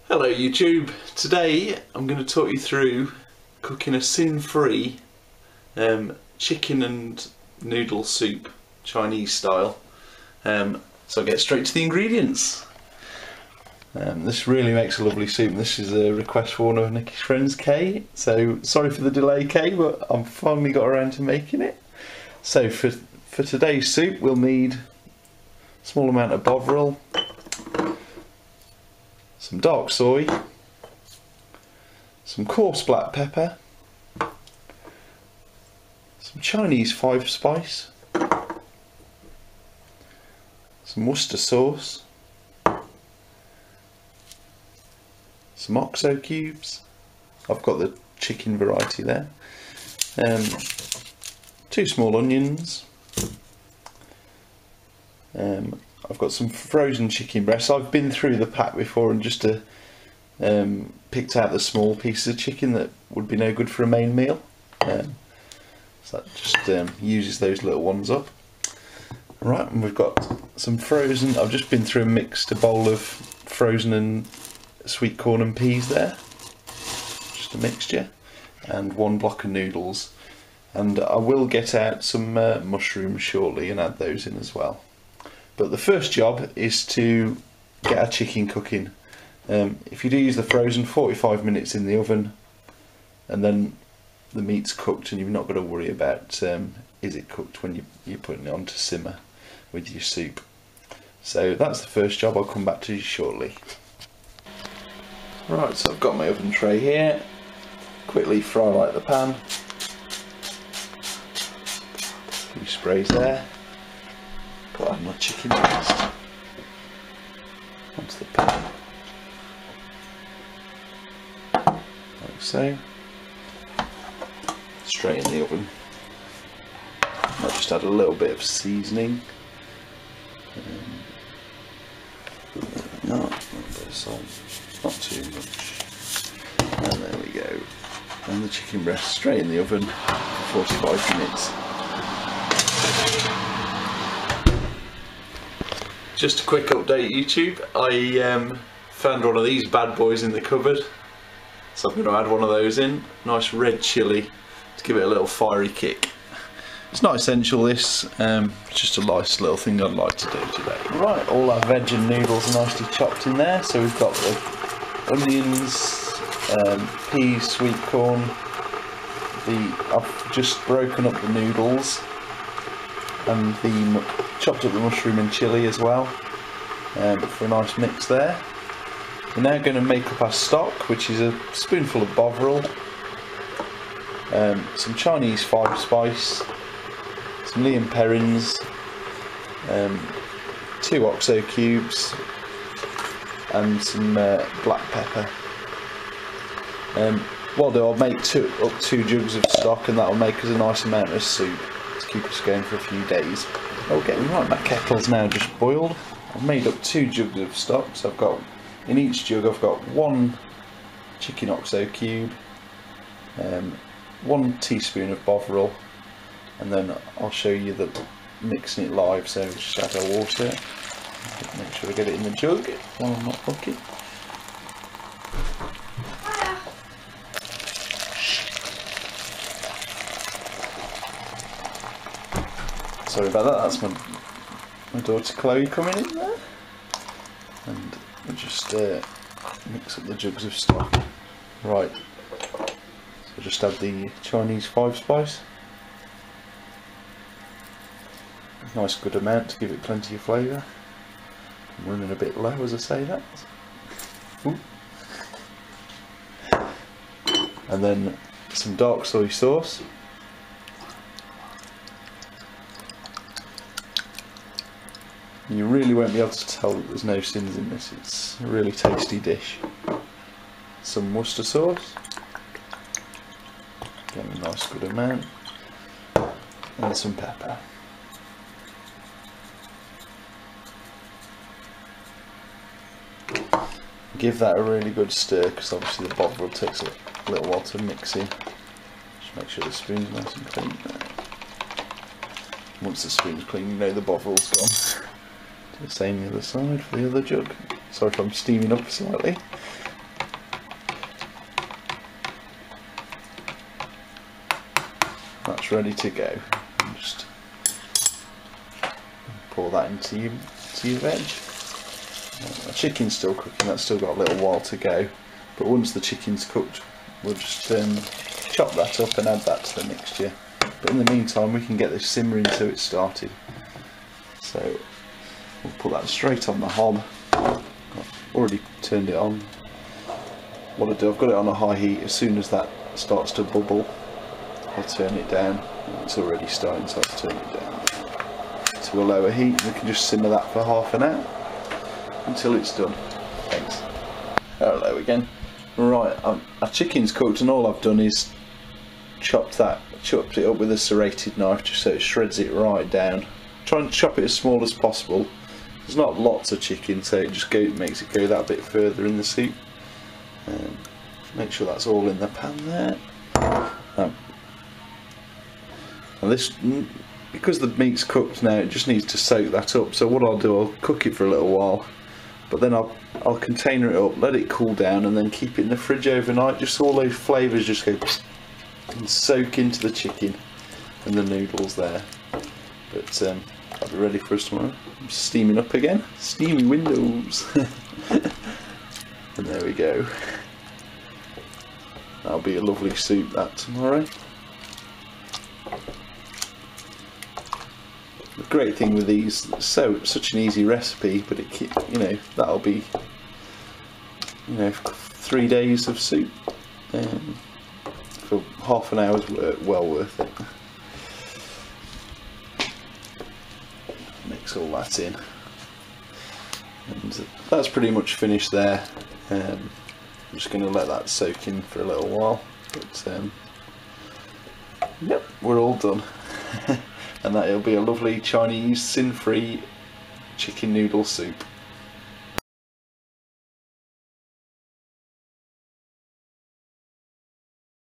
Hello YouTube, today I'm going to talk you through cooking a sin-free chicken and noodle soup, Chinese style. So I'll get straight to the ingredients. This really makes a lovely soup. This is a request for one of Nicky's friends, Kay, so sorry for the delay, Kay, but I've finally got around to making it. So for today's soup we'll need a small amount of boveril, some dark soy, some coarse black pepper, some Chinese 5-spice, some Worcester sauce, some oxo cubes, I've got the chicken variety there, 2 small onions, I've got some frozen chicken breasts. I've been through the pack before and just picked out the small pieces of chicken that would be no good for a main meal. So that just uses those little ones up. Right, and we've got some frozen, I've just been through and mixed a bowl of frozen and sweet corn and peas there. Just a mixture. And 1 block of noodles. And I will get out some mushrooms shortly and add those in as well. But the first job is to get our chicken cooking. If you do use the frozen, 45 minutes in the oven, and then the meat's cooked and you've not got to worry about is it cooked when you're putting it on to simmer with your soup. So that's the first job, I'll come back to you shortly. Right, so I've got my oven tray here, quickly fry light the pan, a few sprays there. Put on my chicken breast onto the pan, like so. Straight in the oven. Might just add a little bit of seasoning. Not a bit of salt, not too much. And there we go. And the chicken breast straight in the oven for 45 minutes. Just a quick update YouTube, I found one of these bad boys in the cupboard, so I'm going to add one of those in, nice red chilli to give it a little fiery kick. It's not essential this, it's just a nice little thing I'd like to do today. Right, all our veg and noodles are nicely chopped in there, so we've got the onions, peas, sweet corn, I've just broken up the noodles and chopped up the mushroom and chilli as well, for a nice mix there. We're now going to make up our stock, which is a spoonful of boveril, some Chinese 5-spice, some Liam Perrins, 2 oxo cubes, and some black pepper. What I'll do, I'll make up 2 jugs of stock, and that will make us a nice amount of soup to keep us going for a few days. Okay, right, my kettle's now just boiled. I've made up 2 jugs of stock, so I've got, in each jug I've got 1 chicken oxo cube, 1 teaspoon of boveril, and then I'll show you the mixing it live, so just add our water, make sure I get it in the jug while I'm not looking. Sorry about that, that's my daughter Chloe coming in there. And we'll just mix up the jugs of stock. Right, so just add the Chinese 5-spice. Nice good amount to give it plenty of flavour. I'm running a bit low as I say that. Ooh. And then some dark soy sauce. You really won't be able to tell that there's no sins in this, it's a really tasty dish. Some Worcester sauce, again a nice good amount, and some pepper. Give that a really good stir, because obviously the bovril takes a little while to mix in. Just make sure the spoon's nice and clean. Once the spoon's clean, you know the boveril's gone. Do the same the other side for the other jug. Sorry if I'm steaming up slightly. that's ready to go. Just pour that into your veg. The chicken's still cooking, that's still got a little while to go, but once the chicken's cooked we'll just chop that up and add that to the mixture. But in the meantime we can get this simmering till it's started. So we'll put that straight on the hob. I've already turned it on. What I do, I've got it on a high heat. As soon as that starts to bubble I'll turn it down. It's already starting, so I'll turn it down to a lower heat. We can just simmer that for half an hour until it's done. Thanks. Hello again. Right, our chicken's cooked and all I've done is chopped it up with a serrated knife just so it shreds it right down. Try and chop it as small as possible. There's not lots of chicken, so it just makes it go that bit further in the soup. Make sure that's all in the pan there. And this, because the meat's cooked now, it just needs to soak that up. So what I'll do, I'll cook it for a little while, but then I'll container it up, let it cool down, and then keep it in the fridge overnight, just so all those flavours just go and soak into the chicken and the noodles there. But I'll be ready for us tomorrow. I'm steaming up again, steamy windows. And there we go. That'll be a lovely soup that tomorrow. The great thing with these, such an easy recipe, but that'll be 3 days of soup for half an hour's work, well worth it. Mix all that in, and that's pretty much finished there. I'm just going to let that soak in for a little while, but yep, we're all done. And that'll be a lovely Chinese sin-free chicken noodle soup.